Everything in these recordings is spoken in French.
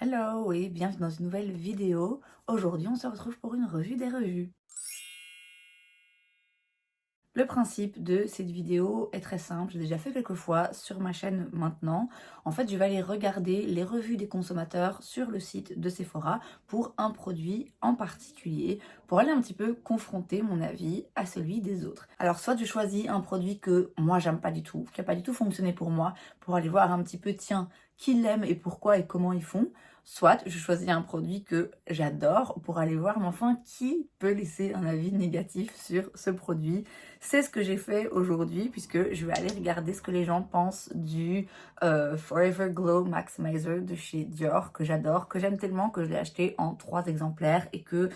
Hello et bienvenue dans une nouvelle vidéo. Aujourd'hui, on se retrouve pour une revue des revues. Le principe de cette vidéo est très simple, j'ai déjà fait quelques fois sur ma chaîne maintenant. En fait, je vais aller regarder les revues des consommateurs sur le site de Sephora pour un produit en particulier, pour aller un petit peu confronter mon avis à celui des autres. Alors, soit je choisis un produit que moi j'aime pas du tout, qui n'a pas du tout fonctionné pour moi, pour aller voir un petit peu, tiens, qui l'aime et pourquoi et comment ils font. Soit je choisis un produit que j'adore pour aller voir, mais enfin, qui peut laisser un avis négatif sur ce produit? C'est ce que j'ai fait aujourd'hui puisque je vais aller regarder ce que les gens pensent du Forever Glow Maximizer de chez Dior que j'adore, que j'aime tellement que je l'ai acheté en 3 exemplaires et que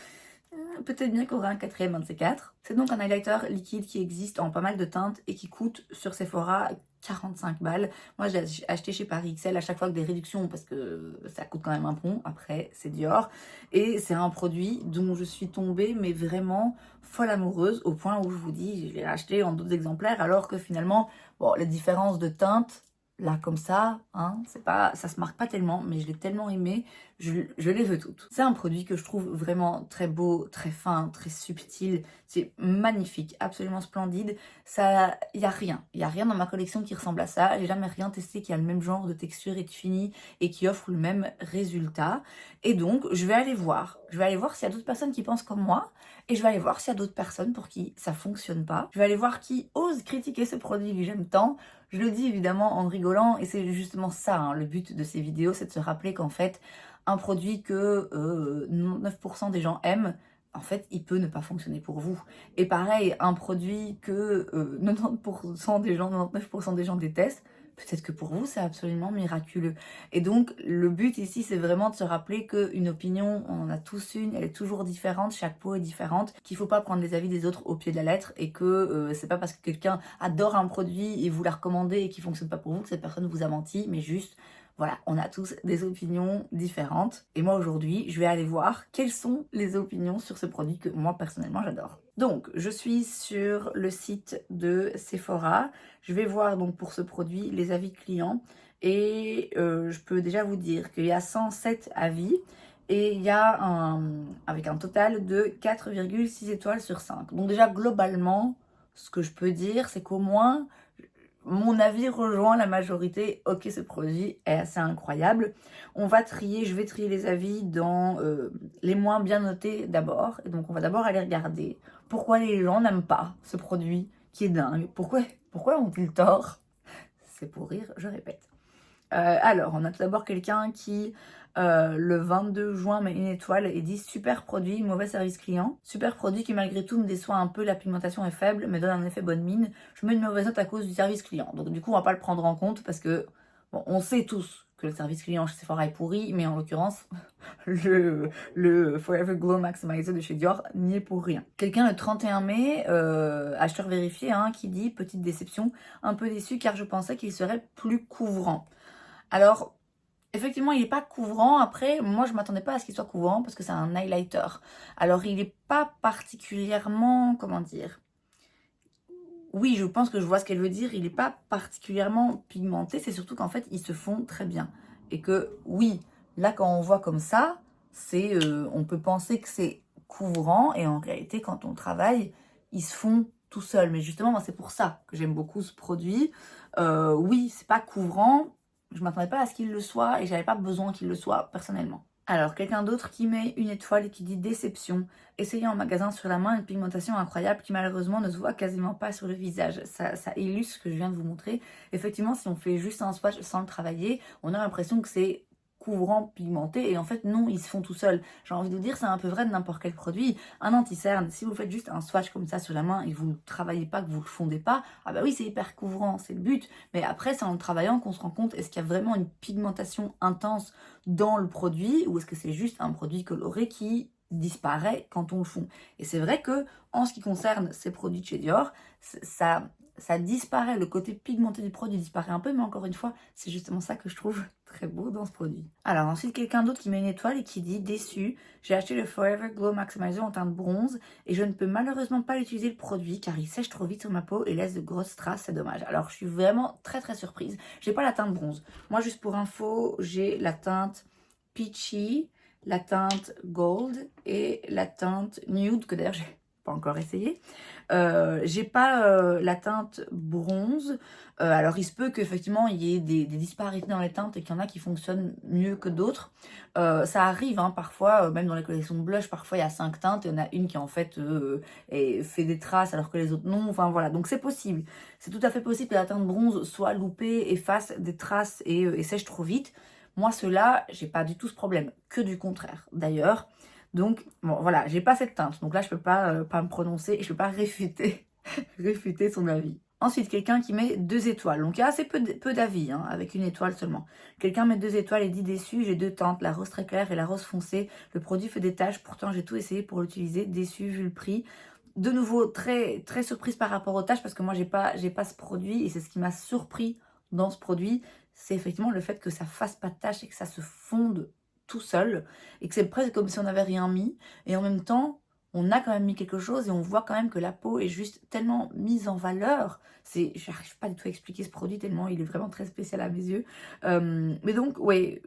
peut-être bien qu'il y aura un quatrième, un de ces quatre. C'est donc un highlighter liquide qui existe en pas mal de teintes et qui coûte sur Sephora 45 balles. Moi, j'ai acheté chez Paris XL à chaque fois que des réductions parce que ça coûte quand même un pont. Après, c'est Dior. Et c'est un produit dont je suis tombée, mais vraiment folle amoureuse, au point où je vous dis, je l'ai acheté en d'autres exemplaires, alors que finalement, bon, les différences de teintes, là comme ça, hein, c'est pas, ça se marque pas tellement, mais je l'ai tellement aimé, je les veux toutes. C'est un produit que je trouve vraiment très beau, très fin, très subtil, c'est magnifique, absolument splendide. Ça, il y a rien dans ma collection qui ressemble à ça. J'ai jamais rien testé qui a le même genre de texture et de fini et qui offre le même résultat. Et donc, je vais aller voir. Je vais aller voir s'il y a d'autres personnes qui pensent comme moi et je vais aller voir s'il y a d'autres personnes pour qui ça fonctionne pas. Je vais aller voir qui ose critiquer ce produit que j'aime tant. Je le dis évidemment en rigolant et c'est justement ça, hein, le but de ces vidéos, c'est de se rappeler qu'en fait, un produit que 99% des gens aiment, en fait, il peut ne pas fonctionner pour vous. Et pareil, un produit que 90% des gens, 99% des gens détestent, peut-être que pour vous, c'est absolument miraculeux. Et donc, le but ici, c'est vraiment de se rappeler qu'une opinion, on en a tous une, elle est toujours différente, chaque peau est différente, qu'il faut pas prendre les avis des autres au pied de la lettre et que c'est pas parce que quelqu'un adore un produit et vous l'a recommandé et qu'il fonctionne pas pour vous que cette personne vous a menti, mais juste voilà, on a tous des opinions différentes. Et moi aujourd'hui, je vais aller voir quelles sont les opinions sur ce produit que moi personnellement j'adore. Donc, je suis sur le site de Sephora. Je vais voir donc pour ce produit les avis clients. Et je peux déjà vous dire qu'il y a 107 avis. Et il y a avec un total de 4,6 étoiles sur 5. Donc déjà, globalement, ce que je peux dire, c'est qu'au moins, mon avis rejoint la majorité. Ok, ce produit est assez incroyable. On va trier, je vais trier les avis dans les moins bien notés d'abord. Et donc, on va d'abord aller regarder pourquoi les gens n'aiment pas ce produit qui est dingue. Pourquoi ont-ils tort? C'est pour rire, je répète. Alors, on a tout d'abord quelqu'un qui, le 22 juin, met une étoile et dit super produit, mauvais service client. Super produit qui, malgré tout, me déçoit un peu. La pigmentation est faible, mais donne un effet bonne mine. Je mets une mauvaise note à cause du service client. Donc, du coup, on va pas le prendre en compte parce que, bon, on sait tous que le service client chez Sephora est pourri, mais en l'occurrence, le Forever Glow Maximizer de chez Dior n'y est pour rien. Quelqu'un le 31 mai, acheteur vérifié, hein, qui dit petite déception, un peu déçu car je pensais qu'il serait plus couvrant. Alors, effectivement, il n'est pas couvrant. Après, moi, je ne m'attendais pas à ce qu'il soit couvrant parce que c'est un highlighter. Alors, il n'est pas particulièrement, comment dire. Oui, je pense que je vois ce qu'elle veut dire. Il n'est pas particulièrement pigmenté. C'est surtout qu'en fait, ils se font très bien. Et que, oui, là, quand on voit comme ça, on peut penser que c'est couvrant. Et en réalité, quand on travaille, ils se font tout seuls. Mais justement, moi, c'est pour ça que j'aime beaucoup ce produit. Oui, c'est pas couvrant. Je m'attendais pas à ce qu'il le soit et j'avais pas besoin qu'il le soit personnellement. Alors, quelqu'un d'autre qui met une étoile et qui dit déception. Essayez en magasin sur la main une pigmentation incroyable qui malheureusement ne se voit quasiment pas sur le visage. Ça illustre ce que je viens de vous montrer. Effectivement, si on fait juste un swatch sans le travailler, on a l'impression que c'est couvrant pigmenté et en fait non, ils se font tout seuls. J'ai envie de vous dire, c'est un peu vrai de n'importe quel produit. Un anti-cerne, si vous faites juste un swatch comme ça sur la main et que vous ne travaillez pas, que vous ne le fondez pas, ah bah oui, c'est hyper couvrant, c'est le but. Mais après, c'est en le travaillant qu'on se rend compte, est-ce qu'il y a vraiment une pigmentation intense dans le produit ou est-ce que c'est juste un produit coloré qui disparaît quand on le fond. Et c'est vrai que en ce qui concerne ces produits de chez Dior, ça disparaît, le côté pigmenté du produit disparaît un peu, mais encore une fois, c'est justement ça que je trouve très beau dans ce produit. Alors ensuite, quelqu'un d'autre qui met une étoile et qui dit déçu, j'ai acheté le Forever Glow Maximizer en teinte bronze et je ne peux malheureusement pas utiliser le produit car il sèche trop vite sur ma peau et laisse de grosses traces, c'est dommage. Alors je suis vraiment très surprise. J'ai pas la teinte bronze. Moi, juste pour info, j'ai la teinte Peachy, la teinte Gold et la teinte Nude, que d'ailleurs j'ai pas encore essayé. J'ai pas la teinte bronze. Alors il se peut qu'effectivement il y ait des disparités dans les teintes et qu'il y en a qui fonctionnent mieux que d'autres. Ça arrive hein, parfois, même dans les collections de blush, parfois il y a 5 teintes et il y en a une qui en fait fait des traces alors que les autres non. Enfin voilà, donc c'est possible. C'est tout à fait possible que la teinte bronze soit loupée et fasse des traces et sèche trop vite. Moi, ceux-là, j'ai pas du tout ce problème, que du contraire d'ailleurs. Donc, bon, voilà, j'ai pas cette teinte. Donc là, je peux pas me prononcer et je peux pas réfuter, réfuter son avis. Ensuite, quelqu'un qui met 2 étoiles. Donc, il y a assez peu d'avis, hein, avec 1 étoile seulement. Quelqu'un met 2 étoiles et dit déçu, j'ai 2 teintes, la rose très claire et la rose foncée. Le produit fait des taches, pourtant j'ai tout essayé pour l'utiliser. Déçu vu le prix. De nouveau, très, très surprise par rapport aux taches parce que moi, j'ai pas ce produit et c'est ce qui m'a surpris dans ce produit. C'est effectivement le fait que ça fasse pas de taches et que ça se fonde tout seul et que c'est presque comme si on n'avait rien mis et en même temps on a quand même mis quelque chose et on voit quand même que la peau est juste tellement mise en valeur. J'arrive pas du tout à expliquer ce produit tellement il est vraiment très spécial à mes yeux. Mais donc ouais,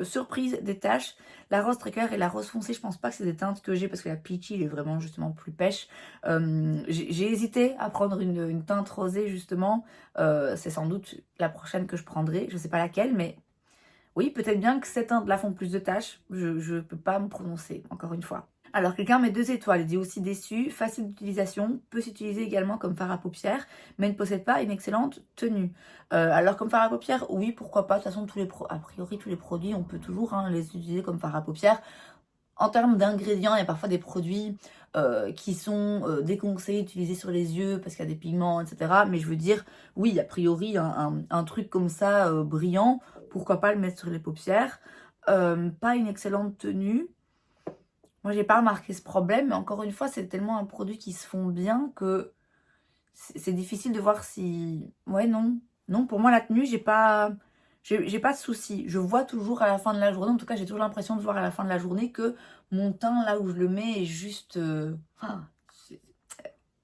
surprise des taches. La rose très claire et la rose foncée, je pense pas que c'est des teintes que j'ai parce que la peachy il est vraiment justement plus pêche. J'ai hésité à prendre une teinte rosée justement. C'est sans doute la prochaine que je prendrai, je sais pas laquelle, mais oui, peut-être bien que ces teintes-là font plus de taches. Je peux pas me prononcer, encore une fois. Alors, quelqu'un met 2 étoiles, il dit aussi déçu, facile d'utilisation, peut s'utiliser également comme fard à paupières, mais ne possède pas une excellente tenue. Alors, comme fard à paupières, oui, pourquoi pas. De toute façon, a priori, tous les produits, on peut toujours hein, les utiliser comme fard à paupières. En termes d'ingrédients, il y a parfois des produits qui sont déconseillés d'utiliser sur les yeux parce qu'il y a des pigments, etc. Mais je veux dire, oui, a priori, un truc comme ça, brillant, pourquoi pas le mettre sur les paupières. Pas une excellente tenue. Moi, j'ai pas remarqué ce problème, mais encore une fois, c'est tellement un produit qui se fond bien que c'est difficile de voir si... Ouais, non. Non, pour moi, la tenue, j'ai pas de souci. Je vois toujours à la fin de la journée, en tout cas, j'ai toujours l'impression de voir à la fin de la journée que mon teint, là où je le mets, est juste c'est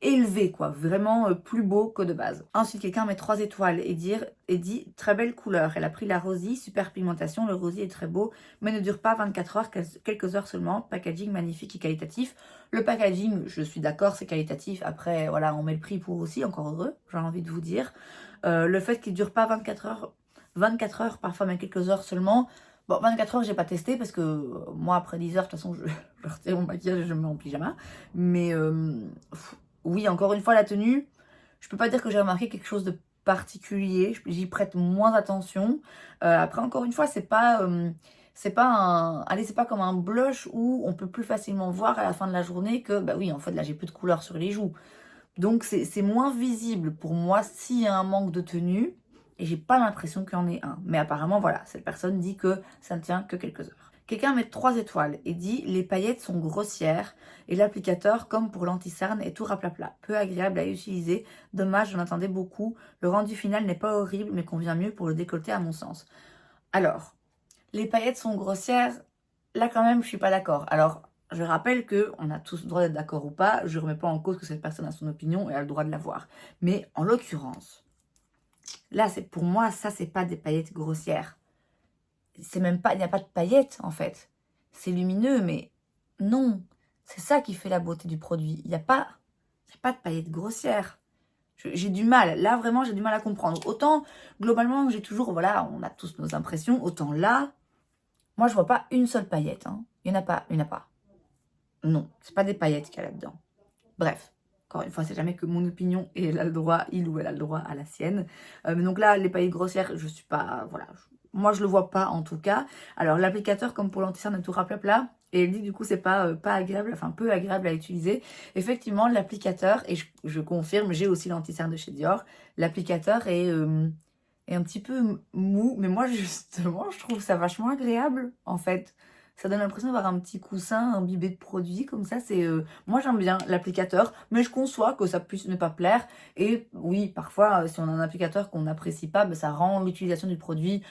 élevé, quoi. Vraiment plus beau que de base. Ensuite, quelqu'un met 3 étoiles et dit très belle couleur. Elle a pris la rosy, super pigmentation. Le rosy est très beau, mais ne dure pas 24 heures, quelques heures seulement. Packaging magnifique et qualitatif. Le packaging, je suis d'accord, c'est qualitatif. Après, voilà, on met le prix pour aussi, encore heureux, j'ai envie de vous dire. Le fait qu'il ne dure pas 24 heures, parfois même quelques heures seulement. Bon, 24 heures, j'ai pas testé parce que moi, après 10 heures, de toute façon, je retire mon maquillage et je me mets en pyjama. Mais oui, encore une fois, la tenue, je peux pas dire que j'ai remarqué quelque chose de particulier. J'y prête moins attention. Après, encore une fois, c'est pas allez, c'est pas comme un blush où on peut plus facilement voir à la fin de la journée que, bah oui, en fait, là, j'ai plus de couleur sur les joues. Donc, c'est moins visible pour moi s'il y a un manque de tenue. Et j'ai pas l'impression qu'il y en ait un. Mais apparemment, voilà, cette personne dit que ça ne tient que quelques heures. Quelqu'un met 3 étoiles et dit les paillettes sont grossières et l'applicateur, comme pour l'anti-cerne, est tout raplapla. Peu agréable à utiliser. Dommage, j'en attendais beaucoup. Le rendu final n'est pas horrible, mais convient mieux pour le décolleté à mon sens. Alors, les paillettes sont grossières. Là, quand même, je suis pas d'accord. Alors, je rappelle qu'on a tous le droit d'être d'accord ou pas. Je remets pas en cause que cette personne a son opinion et a le droit de l'avoir. Mais en l'occurrence, là, c'est pour moi, ça, c'est pas des paillettes grossières. C'est même pas, il n'y a pas de paillettes, en fait. C'est lumineux, mais non. C'est ça qui fait la beauté du produit. Il n'y a pas de paillettes grossières. J'ai du mal. Là, vraiment, j'ai du mal à comprendre. Autant, globalement, j'ai toujours, voilà, on a tous nos impressions. Autant là, moi, je vois pas une seule paillette. Hein. Il n'y en a pas, il n'y en a pas. Non, c'est pas des paillettes qu'il y a là-dedans. Bref. Encore une fois, c'est jamais que mon opinion et elle a le droit, il ou elle a le droit à la sienne. Mais donc là, les paillettes grossières, je suis pas... Voilà. Moi, je le vois pas en tout cas. Alors, l'applicateur, comme pour l'anti-cerne, est tout raplapla. Et elle dit du coup, c'est pas agréable, enfin peu agréable à utiliser. Effectivement, l'applicateur, et je confirme, j'ai aussi l'anti-cerne de chez Dior. L'applicateur est un petit peu mou. Mais moi, justement, je trouve ça vachement agréable, en fait. Ça donne l'impression d'avoir un petit coussin imbibé de produits comme ça. Moi, j'aime bien l'applicateur, mais je conçois que ça puisse ne pas plaire. Et oui, parfois, si on a un applicateur qu'on n'apprécie pas, ben, ça rend l'utilisation du produit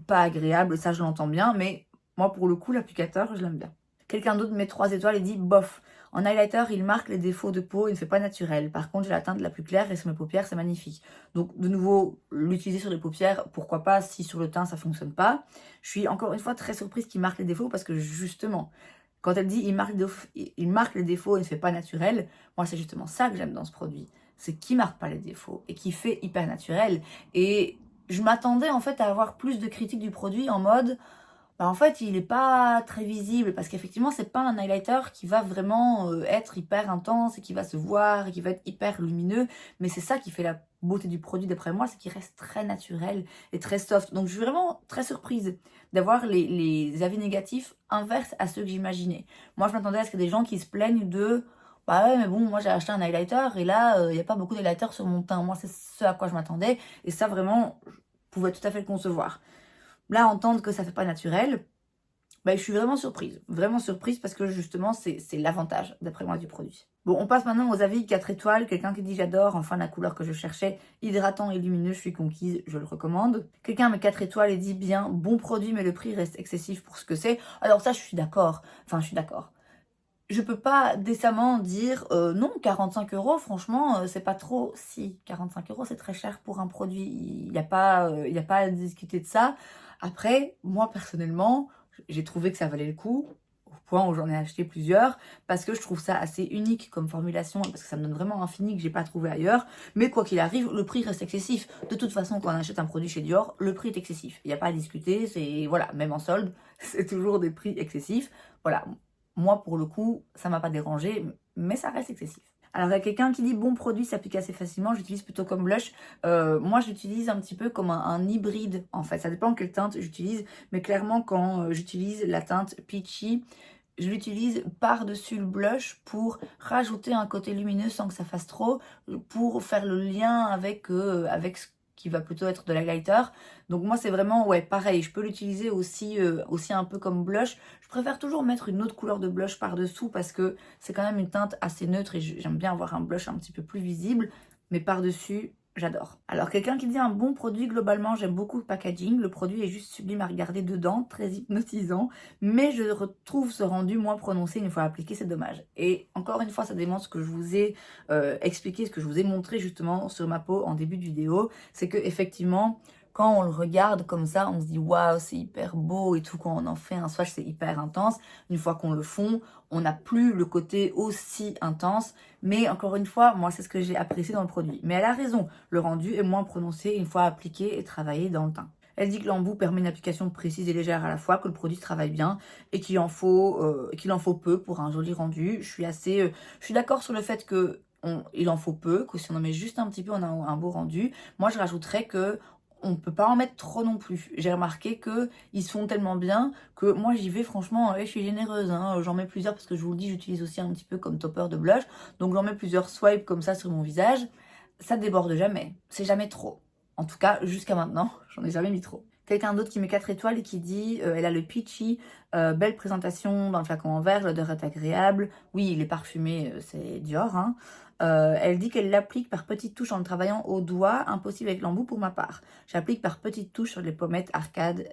pas agréable. Ça, je l'entends bien. Mais moi, pour le coup, l'applicateur, je l'aime bien. Quelqu'un d'autre met 3 étoiles et dit bof. En highlighter, il marque les défauts de peau, il ne fait pas naturel. Par contre, j'ai la teinte la plus claire et sur mes paupières, c'est magnifique. Donc, de nouveau, l'utiliser sur les paupières, pourquoi pas, si sur le teint, ça fonctionne pas. Je suis encore une fois très surprise qu'il marque les défauts parce que justement, quand elle dit il marque les défauts et ne fait pas naturel, moi, c'est justement ça que j'aime dans ce produit. C'est qu'il marque pas les défauts et qui fait hyper naturel. Et je m'attendais en fait à avoir plus de critiques du produit en mode bah, en fait, il est pas très visible parce qu'effectivement, c'est pas un highlighter qui va vraiment être hyper intense et qui va se voir et qui va être hyper lumineux. Mais c'est ça qui fait la beauté du produit, d'après moi, c'est qu'il reste très naturel et très soft. Donc, je suis vraiment très surprise d'avoir les avis négatifs inverses à ceux que j'imaginais. Moi, je m'attendais à ce qu'il y ait des gens qui se plaignent de bah ouais, mais bon, moi j'ai acheté un highlighter et là, il n'y a pas beaucoup d'highlighter sur mon teint. Moi, c'est ce à quoi je m'attendais et ça, vraiment, je pouvais tout à fait le concevoir. Là, entendre que ça fait pas naturel, bah, je suis vraiment surprise parce que justement, c'est l'avantage, d'après moi, du produit. Bon, on passe maintenant aux avis 4 étoiles. Quelqu'un qui dit j'adore, enfin la couleur que je cherchais, hydratant et lumineux, je suis conquise, je le recommande. Quelqu'un met 4 étoiles et dit bien, bon produit, mais le prix reste excessif pour ce que c'est. Alors ça, je suis d'accord. Enfin, je suis d'accord. Je peux pas décemment dire non, 45 euros, franchement, c'est pas trop. Si, 45 euros, c'est très cher pour un produit. Il y a pas à discuter de ça. Après, moi, personnellement, j'ai trouvé que ça valait le coup, au point où j'en ai acheté plusieurs, parce que je trouve ça assez unique comme formulation, parce que ça me donne vraiment un fini que j'ai pas trouvé ailleurs. Mais quoi qu'il arrive, le prix reste excessif. De toute façon, quand on achète un produit chez Dior, le prix est excessif. Il n'y a pas à discuter, c'est, voilà, même en solde, c'est toujours des prix excessifs. Voilà, moi, pour le coup, ça m'a pas dérangé, mais ça reste excessif. Alors, il y a quelqu'un qui dit bon produit s'applique assez facilement, j'utilise plutôt comme blush. Moi, j'utilise un petit peu comme un hybride en fait. Ça dépend quelle teinte j'utilise, mais clairement, quand j'utilise la teinte Peachy, je l'utilise par-dessus le blush pour rajouter un côté lumineux sans que ça fasse trop, pour faire le lien avec ce qui va plutôt être de l'highlighter. Donc moi c'est vraiment, ouais, pareil, je peux l'utiliser aussi un peu comme blush. Je préfère toujours mettre une autre couleur de blush par-dessous parce que c'est quand même une teinte assez neutre et j'aime bien avoir un blush un petit peu plus visible. Mais par-dessus, j'adore. Alors, quelqu'un qui dit un bon produit, globalement, j'aime beaucoup le packaging. Le produit est juste sublime à regarder dedans, très hypnotisant. Mais je retrouve ce rendu moins prononcé une fois appliqué, c'est dommage. Et encore une fois, ça démontre ce que je vous ai expliqué, ce que je vous ai montré justement sur ma peau en début de vidéo. C'est que effectivement, quand on le regarde comme ça, on se dit waouh, c'est hyper beau et tout. Quand on en fait un swatch, c'est hyper intense. Une fois qu'on le fond, on n'a plus le côté aussi intense. Mais encore une fois, moi, c'est ce que j'ai apprécié dans le produit. Mais elle a raison, le rendu est moins prononcé une fois appliqué et travaillé dans le teint. Elle dit que l'embout permet une application précise et légère à la fois, que le produit se travaille bien et qu'il en faut peu pour un joli rendu. Je suis d'accord sur le fait que il en faut peu, que si on en met juste un petit peu, on a un beau rendu. Moi, je rajouterais que on ne peut pas en mettre trop non plus. J'ai remarqué qu'ils se font tellement bien que moi j'y vais franchement, je suis généreuse. Hein. J'en mets plusieurs parce que je vous le dis, j'utilise aussi un petit peu comme topper de blush. Donc j'en mets plusieurs swipes comme ça sur mon visage. Ça déborde jamais. C'est jamais trop. En tout cas, jusqu'à maintenant, j'en ai jamais mis trop. Quelqu'un d'autre qui met 4 étoiles et qui dit elle a le peachy, belle présentation dans le flacon en verre, l'odeur est agréable. Oui, il est parfumé, c'est Dior. Hein. Elle dit qu'elle l'applique par petites touches en le travaillant au doigt, impossible avec l'embout pour ma part. J'applique par petites touches sur les pommettes arcades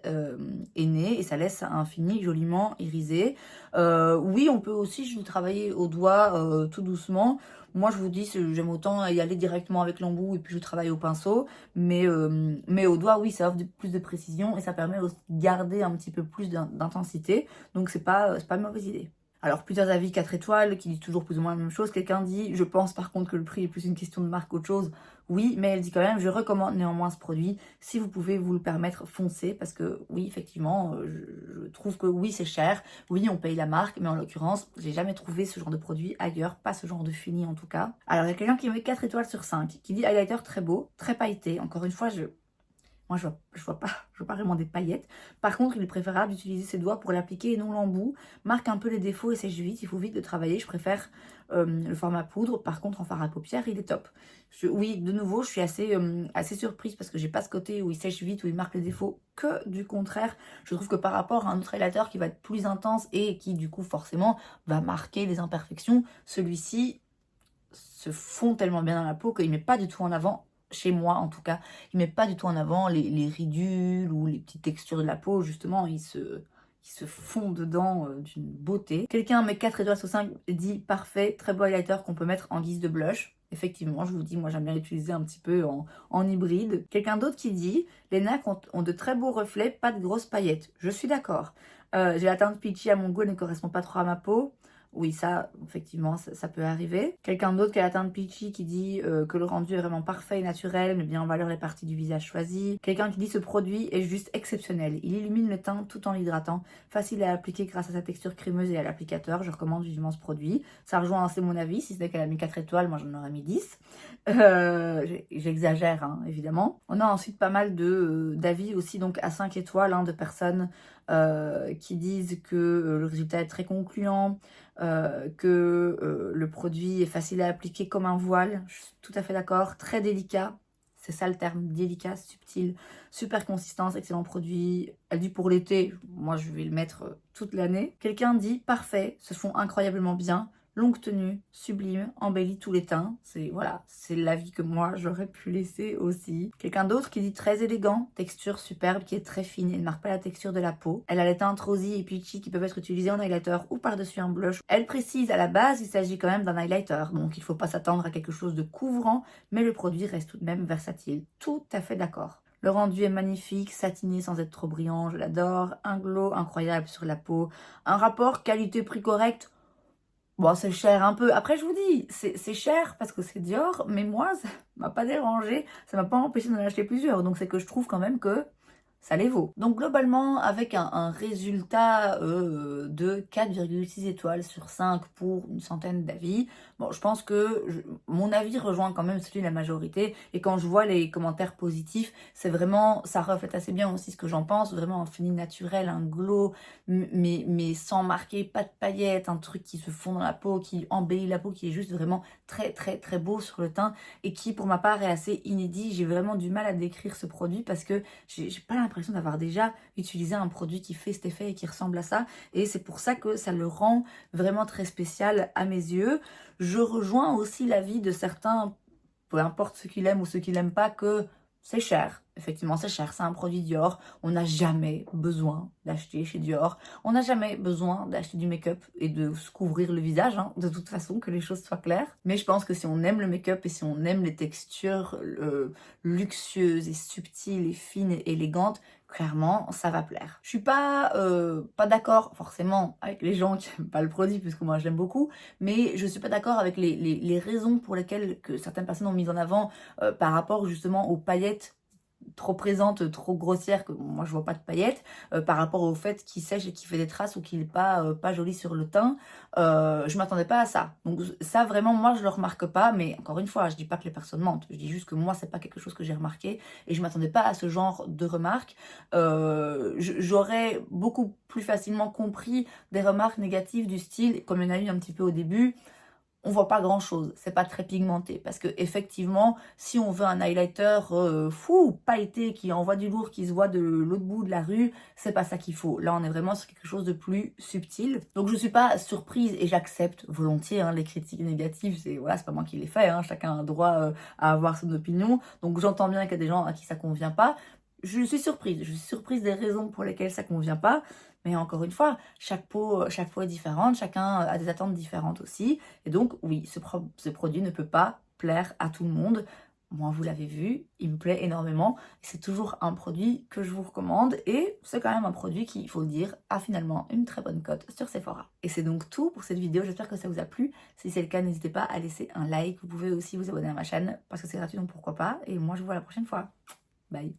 aînées et ça laisse un fini joliment irisé. Oui, on peut aussi le travailler au doigt tout doucement. Moi, je vous dis, j'aime autant y aller directement avec l'embout et puis je travaille au pinceau. Mais au doigt, oui, ça offre plus de précision et ça permet aussi de garder un petit peu plus d'intensité. Donc, c'est pas une mauvaise idée. Alors, plusieurs avis 4 étoiles qui disent toujours plus ou moins la même chose. Quelqu'un dit, je pense par contre que le prix est plus une question de marque qu'autre chose. Oui, mais elle dit quand même, je recommande néanmoins ce produit. Si vous pouvez vous le permettre, foncez. Parce que oui, effectivement, je trouve que oui, c'est cher. Oui, on paye la marque. Mais en l'occurrence, j'ai jamais trouvé ce genre de produit ailleurs. Pas ce genre de fini en tout cas. Alors, il y a quelqu'un qui met 4 étoiles sur 5. Qui dit highlighter très beau, très pailleté. Encore une fois, moi, je vois pas vraiment des paillettes. Par contre, il est préférable d'utiliser ses doigts pour l'appliquer et non l'embout. Marque un peu les défauts et sèche vite. Il faut vite le travailler. Je préfère le format poudre. Par contre, en fard à paupières, il est top. Oui, de nouveau, je suis assez surprise parce que j'ai pas ce côté où il sèche vite, où il marque les défauts. Que du contraire, je trouve que par rapport à un autre highlighter qui va être plus intense et qui, du coup, forcément, va marquer les imperfections, celui-ci se fond tellement bien dans la peau qu'il met pas du tout en avant, chez moi en tout cas, il met pas du tout en avant les ridules ou les petites textures de la peau, justement, qui se fond dedans d'une beauté. Quelqu'un met 4 étoiles sur 5 dit parfait, très beau highlighter qu'on peut mettre en guise de blush. Effectivement, je vous dis, moi j'aime bien l'utiliser un petit peu en hybride. Quelqu'un d'autre qui dit les NAC ont de très beaux reflets, pas de grosses paillettes. Je suis d'accord. J'ai la teinte peachy à mon goût, elle ne correspond pas trop à ma peau. Oui, ça, effectivement, ça peut arriver. Quelqu'un d'autre qui a la teinte peachy qui dit que le rendu est vraiment parfait et naturel, mais bien en valeur les parties du visage choisies. Quelqu'un qui dit ce produit est juste exceptionnel. Il illumine le teint tout en l'hydratant. Facile à appliquer grâce à sa texture crémeuse et à l'applicateur. Je recommande vivement ce produit. Ça rejoint assez mon avis. Si c'était qu'elle a mis 4 étoiles, moi j'en aurais mis 10. J'exagère, hein, évidemment. On a ensuite pas mal d'avis aussi, donc à 5 étoiles, hein, de personnes qui disent que le résultat est très concluant, que le produit est facile à appliquer comme un voile. Je suis tout à fait d'accord. Très délicat. C'est ça le terme, délicat, subtil, super consistance, excellent produit. Elle dit pour l'été, moi je vais le mettre toute l'année. Quelqu'un dit parfait, se font incroyablement bien. Longue tenue, sublime, embellit tous les teints. Voilà, c'est l'avis que moi j'aurais pu laisser aussi. Quelqu'un d'autre qui dit très élégant, texture superbe qui est très fine et ne marque pas la texture de la peau. Elle a les teintes rosy et peachy qui peuvent être utilisées en highlighter ou par-dessus un blush. Elle précise à la base, il s'agit quand même d'un highlighter, donc il ne faut pas s'attendre à quelque chose de couvrant, mais le produit reste tout de même versatile. Tout à fait d'accord. Le rendu est magnifique, satiné sans être trop brillant, je l'adore. Un glow incroyable sur la peau. Un rapport qualité-prix correct. Bon, c'est cher un peu. Après, je vous dis, c'est cher parce que c'est Dior, mais moi, ça m'a pas dérangé, ça m'a pas empêché d'en acheter plusieurs. Donc, c'est que je trouve quand même que ça les vaut. Donc, globalement, avec un résultat de 4,6 étoiles sur 5 pour une centaine d'avis, bon, je pense que mon avis rejoint quand même celui de la majorité. Et quand je vois les commentaires positifs, c'est vraiment, ça reflète assez bien aussi ce que j'en pense. Vraiment un fini naturel, un glow, mais sans marquer, pas de paillettes, un truc qui se fond dans la peau, qui embellit la peau, qui est juste vraiment très très très beau sur le teint et qui pour ma part est assez inédit. J'ai vraiment du mal à décrire ce produit parce que j'ai pas l'impression d'avoir déjà utilisé un produit qui fait cet effet et qui ressemble à ça, et c'est pour ça que ça le rend vraiment très spécial à mes yeux. Je rejoins aussi l'avis de certains, peu importe ceux qui l'aiment ou ceux qui l'aiment pas, que c'est cher. Effectivement, c'est cher. C'est un produit Dior. On n'a jamais besoin d'acheter chez Dior. On n'a jamais besoin d'acheter du make-up et de se couvrir le visage, hein, de toute façon, que les choses soient claires. Mais je pense que si on aime le make-up et si on aime les textures luxueuses et subtiles et fines et élégantes, clairement, ça va plaire. Je suis pas d'accord forcément avec les gens qui n'aiment pas le produit, puisque moi je l'aime beaucoup, mais je suis pas d'accord avec les raisons pour lesquelles que certaines personnes ont mis en avant par rapport justement aux paillettes trop présente, trop grossière, que moi je vois pas de paillettes, par rapport au fait qu'il sèche et qu'il fait des traces ou qu'il est pas joli sur le teint. Je m'attendais pas à ça. Donc ça vraiment moi je le remarque pas, mais encore une fois je dis pas que les personnes mentent, je dis juste que moi c'est pas quelque chose que j'ai remarqué et je m'attendais pas à ce genre de remarques. J'aurais beaucoup plus facilement compris des remarques négatives du style, comme il y en a eu un petit peu au début, on voit pas grand chose, c'est pas très pigmenté, parce que effectivement, si on veut un highlighter fou, pailleté, qui envoie du lourd, qui se voit de l'autre bout de la rue, c'est pas ça qu'il faut. Là, on est vraiment sur quelque chose de plus subtil. Donc je suis pas surprise et j'accepte volontiers les critiques négatives, c'est voilà, c'est pas moi qui les fais, hein, chacun a droit à avoir son opinion. Donc j'entends bien qu'il y a des gens à qui ça convient pas. Je suis surprise des raisons pour lesquelles ça convient pas. Mais encore une fois, chaque peau est différente, chacun a des attentes différentes aussi. Et donc, oui, ce produit ne peut pas plaire à tout le monde. Moi, vous l'avez vu, il me plaît énormément. C'est toujours un produit que je vous recommande. Et c'est quand même un produit qui, il faut le dire, a finalement une très bonne cote sur Sephora. Et c'est donc tout pour cette vidéo. J'espère que ça vous a plu. Si c'est le cas, n'hésitez pas à laisser un like. Vous pouvez aussi vous abonner à ma chaîne parce que c'est gratuit, donc pourquoi pas. Et moi, je vous vois la prochaine fois. Bye.